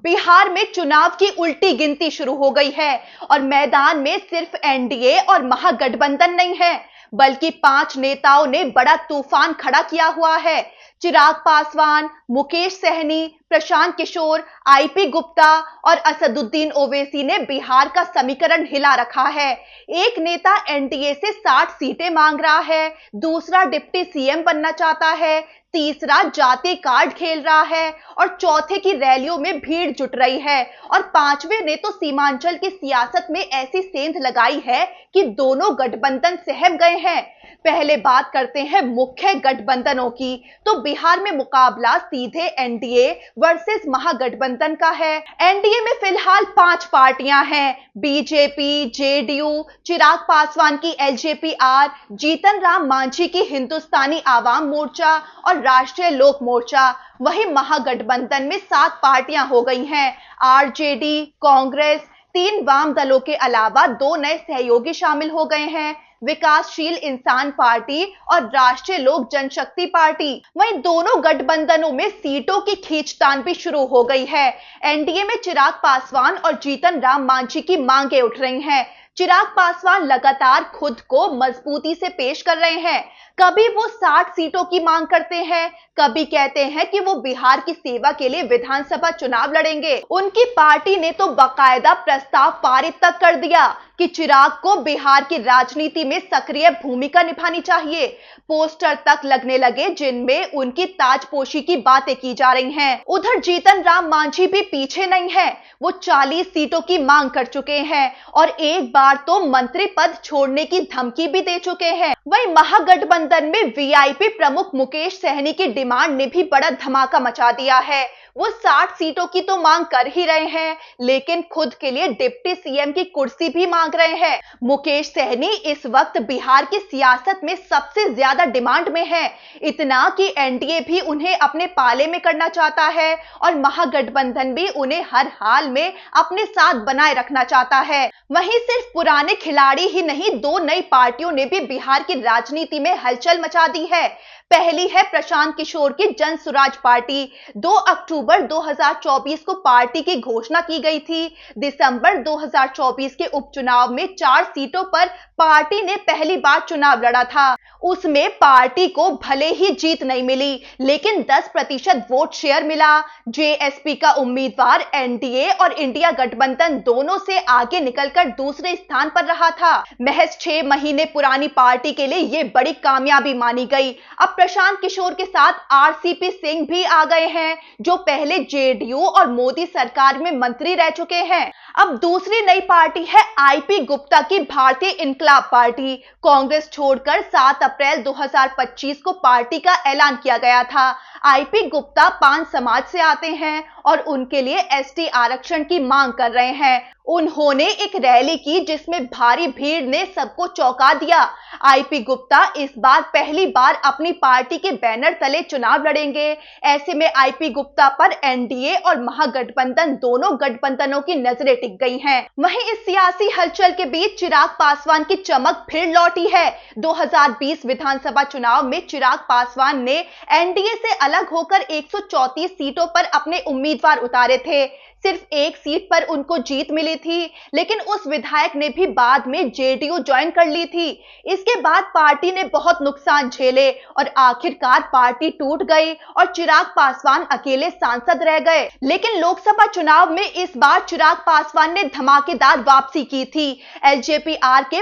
बिहार में चुनाव की उल्टी गिनती शुरू हो गई है और मैदान में सिर्फ एनडीए और महागठबंधन नहीं है, बल्कि 5 नेताओं ने बड़ा तूफान खड़ा किया हुआ है। चिराग पासवान, मुकेश सहनी, प्रशांत किशोर, आईपी गुप्ता और असदुद्दीन ओवैसी ने बिहार का समीकरण हिला रखा है। एक नेता एनडीए से 60 सीटें मांग रहा है, दूसरा डिप्टी सीएम बनना चाहता है, तीसरा जाति कार्ड खेल रहा है और चौथे की रैलियों में भीड़ जुट रही है और पांचवें ने तो सीमांचल की सियासत में ऐसी सेंध लगाई है कि दोनों गठबंधन सहम गए हैं। पहले बात करते हैं मुख्य गठबंधनों की, तो बिहार में मुकाबला सीधे एनडीए वर्सेस महागठबंधन का है। एनडीए में फिलहाल 5 पार्टियां हैं, बीजेपी, जेडीयू, चिराग पासवान की एलजेपी-आर, जीतन राम मांझी की हिंदुस्तानी आवाम मोर्चा और राष्ट्रीय लोक मोर्चा। वहीं महागठबंधन में 7 पार्टियां हो गई हैं, आरजेडी, कांग्रेस, 3 वाम दलों के अलावा 2 नए सहयोगी शामिल हो गए हैं, विकासशील इंसान पार्टी और राष्ट्रीय लोक जनशक्ति पार्टी। वहीं दोनों गठबंधनों में सीटों की खींचतान भी शुरू हो गई है। एनडीए में चिराग पासवान और जीतन राम मांझी की मांगे उठ रही हैं। चिराग पासवान लगातार खुद को मजबूती से पेश कर रहे हैं। कभी वो 60 सीटों की मांग करते हैं, कभी कहते हैं कि वो बिहार की सेवा के लिए विधानसभा चुनाव लड़ेंगे। उनकी पार्टी ने तो बाकायदा प्रस्ताव पारित तक कर दिया कि चिराग को बिहार की राजनीति में सक्रिय भूमिका निभानी चाहिए। पोस्टर तक लगने लगे जिनमें उनकी ताजपोशी की बातें की जा रही हैं। उधर जीतन राम मांझी भी पीछे नहीं है, वो 40 सीटों की मांग कर चुके हैं और एक बार तो मंत्री पद छोड़ने की धमकी भी दे चुके हैं। वहीं महागठबंधन में वीआईपी प्रमुख मुकेश सहनी की डिमांड ने भी बड़ा धमाका मचा दिया है। वो 60 सीटों की तो मांग कर ही रहे हैं, लेकिन खुद के लिए डिप्टी सीएम की कुर्सी भी मांग रहे हैं। मुकेश सहनी इस वक्त बिहार की सियासत में सबसे ज्यादा डिमांड में है, इतना कि एनडीए भी उन्हें अपने पाले में करना चाहता है और महागठबंधन भी उन्हें हर हाल में अपने साथ बनाए रखना चाहता है। वहीं सिर्फ पुराने खिलाड़ी ही नहीं, 2 नई पार्टियों ने भी बिहार की राजनीति में हलचल मचा दी है। पहली है प्रशांत किशोर की जन सुराज पार्टी। 2 अक्टूबर 2024 को पार्टी की घोषणा की गई थी। दिसंबर 2024 के उपचुनाव में 4 सीटों पर पार्टी ने पहली बार चुनाव लड़ा था। उसमें पार्टी को भले ही जीत नहीं मिली, लेकिन 10% वोट शेयर मिला। जेएसपी का उम्मीदवार एनडीए और इंडिया गठबंधन दोनों से आगे निकलकर दूसरे स्थान पर रहा था। महज 6 महीने पुरानी पार्टी के लिए ये बड़ी कामयाबी मानी गई। अब प्रशांत किशोर के साथ आरसीपी सिंह भी आ गए हैं, जो पहले जेडीयू और मोदी सरकार में मंत्री रह चुके हैं। अब दूसरी नई पार्टी है आईपी गुप्ता की भारतीय इनकलाब पार्टी। कांग्रेस छोड़कर 7 अप्रैल 2025 को पार्टी का ऐलान किया गया था। आईपी गुप्ता पान समाज से आते हैं और उनके लिए एसटी आरक्षण की मांग कर रहे हैं। उन्होंने एक रैली की जिसमें भारी भीड़ ने सबको चौंका दिया। आईपी गुप्ता इस बार पहली बार अपनी पार्टी के बैनर तले चुनाव लड़ेंगे। ऐसे में आईपी गुप्ता पर एनडीए और महागठबंधन दोनों गठबंधनों की नजरें टिक गई हैं। वहीं इस सियासी हलचल के बीच चिराग पासवान की चमक फिर लौटी है। 2020 विधानसभा चुनाव में चिराग पासवान ने एनडीए से अलग होकर 134 सीटों पर अपने उम्मीदवार उतारे थे। सिर्फ 1 सीट पर उनको जीत मिली थी, लेकिन उस विधायक ने भी बाद में जेडीयू ज्वाइन कर ली थी। इसके बाद पार्टी ने बहुत नुकसान झेले और आखिरकार पार्टी टूट गई और चिराग पासवान अकेले सांसद रह गए। लेकिन लोकसभा चुनाव में इस बार चिराग पासवान ने धमाकेदार वापसी की थी। एलजेपी-आर के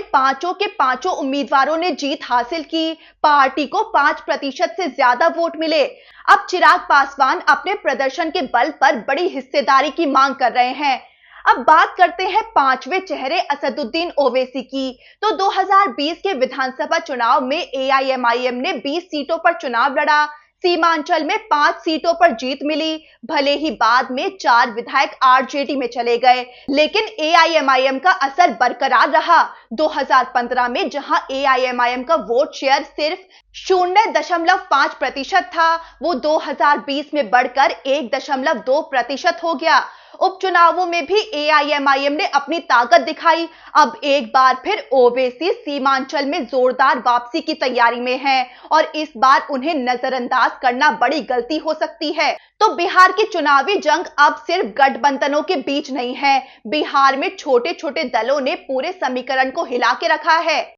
पांचों उम्मीदवारों ने जीत हासिल की। पार्टी को 5% से ज्यादा वोट मिले। अब चिराग पासवान अपने प्रदर्शन के बल पर बड़ी हिस्सेदारी की मांग कर रहे हैं। अब बात करते हैं 5वें चेहरे असदुद्दीन ओवैसी की। तो 2020 के विधानसभा चुनाव में एआईएमआईएम ने 20 सीटों पर चुनाव लड़ा। सीमांचल में 5 सीटों पर जीत मिली। भले ही बाद में 4 विधायक आरजेडी में चले गए, लेकिन एआईएमआईएम का असर बरकरार रहा। 2015 में जहां एआईएमआईएम का वोट शेयर सिर्फ 0.5% था, वो 2020 में बढ़कर 1.2% हो गया। उपचुनावों में भी एआईएमआईएम ने अपनी ताकत दिखाई। अब एक बार फिर ओवैसी सीमांचल में जोरदार वापसी की तैयारी में हैं और इस बार उन्हें नजरअंदाज करना बड़ी गलती हो सकती है। तो बिहार की चुनावी जंग अब सिर्फ गठबंधनों के बीच नहीं है। बिहार में छोटे छोटे दलों ने पूरे समीकरण को हिला के रखा है।